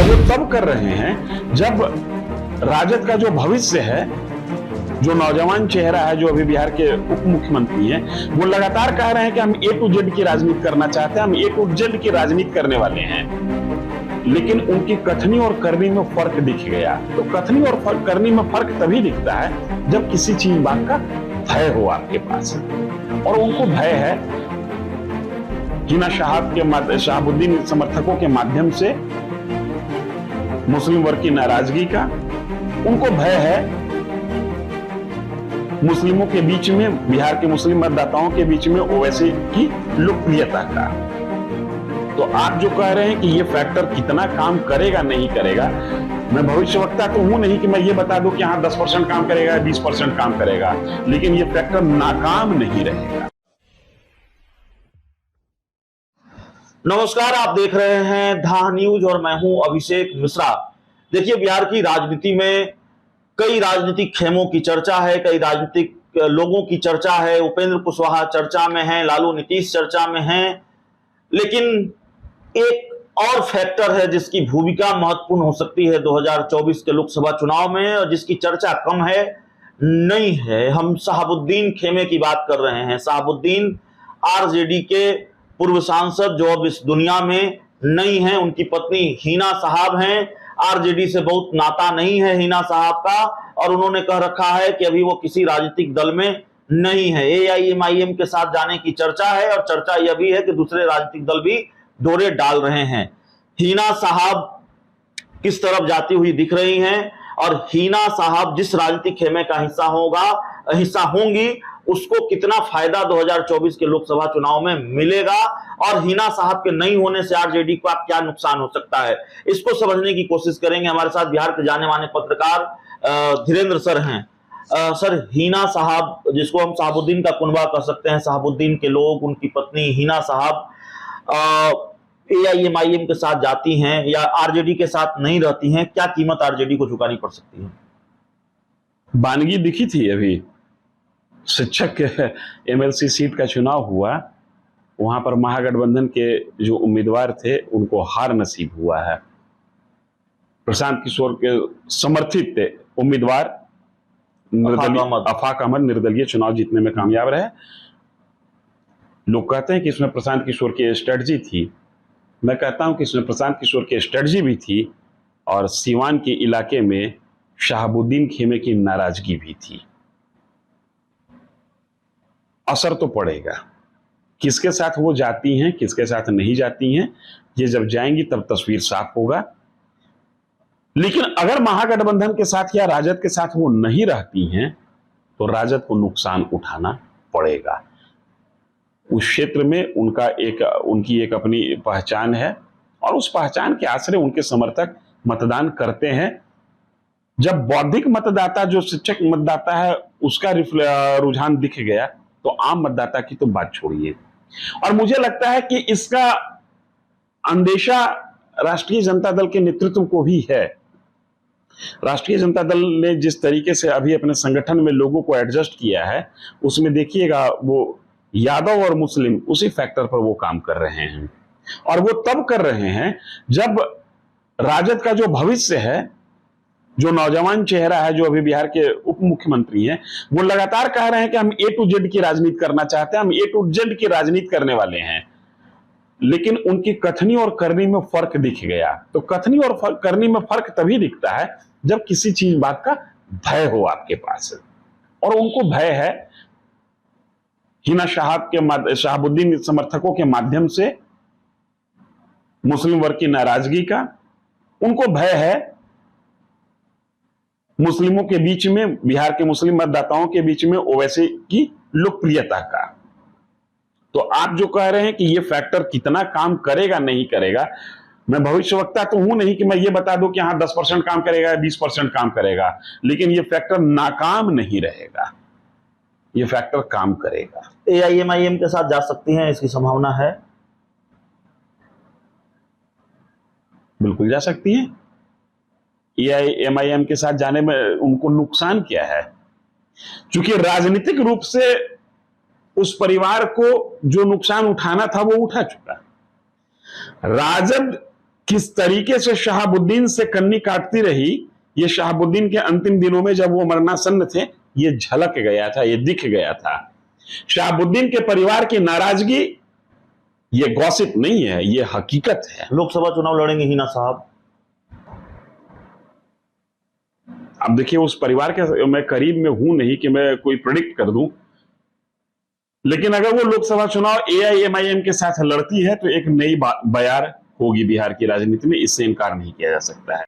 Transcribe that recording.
वो तब कर रहे हैं जब राजद का जो भविष्य है, जो नौजवान चेहरा है, जो अभी बिहार के उप मुख्यमंत्री हैं, वो लगातार कह रहे हैं कि हम ए टू जेड की राजनीति करना चाहते हैं, हम ए टू जेड की राजनीति करने वाले हैं। लेकिन उनकी कथनी और करनी में फर्क दिख गया। तो कथनी और करनी में फर्क तभी दिखता है जब किसी चीज बात का भय हो आपके पास, और उनको भय है हिना शहाबुद्दीन समर्थकों के माध्यम से मुस्लिम वर्ग की नाराजगी का, उनको भय है मुस्लिमों के बीच में, बिहार के मुस्लिम मतदाताओं के बीच में ओवैसी की लोकप्रियता का। तो आप जो कह रहे हैं कि ये फैक्टर कितना काम करेगा नहीं करेगा, मैं भविष्यवक्ता तो हूं नहीं कि मैं ये बता दूं कि हाँ 10% काम करेगा, 20% काम करेगा, लेकिन ये फैक्टर नाकाम नहीं रहेगा। नमस्कार, आप देख रहे हैं धा न्यूज और मैं हूं अभिषेक मिश्रा। देखिए, बिहार की राजनीति में कई राजनीतिक खेमों की चर्चा है, कई राजनीतिक लोगों की चर्चा है। उपेंद्र कुशवाहा चर्चा में हैं, लालू नीतीश चर्चा में हैं, लेकिन एक और फैक्टर है जिसकी भूमिका महत्वपूर्ण हो सकती है 2024 के लोकसभा चुनाव में, और जिसकी चर्चा कम है, नहीं है। हम शहाबुद्दीन खेमे की बात कर रहे हैं। शहाबुद्दीन आरजेडी के पूर्व सांसद जो अब इस दुनिया में नहीं है। उनकी पत्नी हिना साहब हैं। आरजेडी से बहुत नाता नहीं है हिना साहब का, और उन्होंने कह रखा है कि अभी वो किसी राजनीतिक दल में नहीं है। एआईएमआईएम के साथ जाने की चर्चा है, और चर्चा यह भी है कि दूसरे राजनीतिक दल भी डोरे डाल रहे हैं। हिना साहब किस तरफ जाती हुई दिख रही हैं, और हिना साहब जिस राजनीतिक खेमे का हिस्सा होंगी, उसको कितना फायदा 2024 के लोकसभा चुनाव में मिलेगा, और हिना साहब के नहीं होने से आरजेडी का क्या नुकसान हो सकता है, इसको समझने की कोशिश करेंगे। हमारे साथ बिहार के जाने माने पत्रकार धीरेन्द्र सर हैं। सर, हिना साहब, जिसको हम शहाबुद्दीन का कुनबा कह सकते हैं, शहाबुद्दीन के लोग, उनकी पत्नी हिना साहब एआईएमआईएम के साथ जाती हैं या आरजेडी के साथ नहीं रहती हैं, क्या कीमत आरजेडी को चुकानी पड़ सकती है? बानगी दिखी थी अभी, शिक्षक एमएलसी सीट का चुनाव हुआ, वहां पर महागठबंधन के जो उम्मीदवार थे उनको हार नसीब हुआ है। प्रशांत किशोर के समर्थित उम्मीदवार आफाक अहमद निर्दलीय चुनाव जीतने में कामयाब रहे। लोग कहते हैं कि इसमें प्रशांत किशोर की स्ट्रेटजी थी। मैं कहता हूं कि इसमें प्रशांत किशोर की स्ट्रेटजी भी थी, और सीवान के इलाके में शहाबुद्दीन खेमे की नाराजगी भी थी। असर तो पड़ेगा, किसके साथ वो जाती हैं, किसके साथ नहीं जाती हैं, ये जब जाएंगी तब तस्वीर साफ होगा। लेकिन अगर महागठबंधन के साथ या राजद के साथ वो नहीं रहती हैं, तो राजद को नुकसान उठाना पड़ेगा। उस क्षेत्र में उनकी एक अपनी पहचान है, और उस पहचान के आश्रय उनके समर्थक मतदान करते हैं। जब बौद्धिक मतदाता, जो शिक्षक मतदाता है, उसका रुझान दिख गया, तो आम मतदाता की तो बात छोड़िए। और मुझे लगता है कि इसका अंदेशा राष्ट्रीय जनता दल के नेतृत्व को भी है। राष्ट्रीय जनता दल ने जिस तरीके से अभी अपने संगठन में लोगों को एडजस्ट किया है, उसमें देखिएगा वो यादव और मुस्लिम उसी फैक्टर पर वो काम कर रहे हैं, और वो तब कर रहे हैं जब राजद का जो भविष्य है, जो नौजवान चेहरा है, जो अभी बिहार के उप मुख्यमंत्री हैं, वो लगातार कह रहे हैं कि हम ए टू जेड की राजनीति करना चाहते हैं, हम ए टू जेड की राजनीति करने वाले हैं। लेकिन उनकी कथनी और करनी में फर्क दिख गया। तो कथनी और करनी में फर्क तभी दिखता है जब किसी चीज बात का भय हो आपके पास, और उनको भय है हिना शहाबुद्दीन समर्थकों के माध्यम से मुस्लिम वर्ग की नाराजगी का, उनको भय है मुस्लिमों के बीच में, बिहार के मुस्लिम मतदाताओं के बीच में ओवैसी की लोकप्रियता का। तो आप जो कह रहे हैं कि ये फैक्टर कितना काम करेगा नहीं करेगा, मैं भविष्यवक्ता तो हूं नहीं कि मैं ये बता दूं कि हाँ 10% काम करेगा, 20% काम करेगा, लेकिन ये फैक्टर नाकाम नहीं रहेगा, ये फैक्टर काम करेगा। एआईएमआईएम के साथ जा सकती हैं, इसकी संभावना है? बिल्कुल जा सकती हैं। एआईएमआईएम के साथ जाने में उनको नुकसान क्या है? क्योंकि राजनीतिक रूप से उस परिवार को जो नुकसान उठाना था वो उठा चुका। राजद किस तरीके से शहाबुद्दीन से कन्नी काटती रही, ये शहाबुद्दीन के अंतिम दिनों में जब वो मरनासन्न थे, ये झलक गया था, ये दिख गया था। शहाबुद्दीन के परिवार की नाराजगी ये गॉसिप नहीं है, ये हकीकत है। लोकसभा चुनाव लड़ेंगे हिना साहब? अब देखिए, उस परिवार के मैं करीब में हूं नहीं कि मैं कोई प्रेडिक्ट कर दूं, लेकिन अगर वो लोकसभा चुनाव AIMIM के साथ लड़ती है तो एक नई बयार होगी बिहार की राजनीति में, इससे इनकार नहीं किया जा सकता है।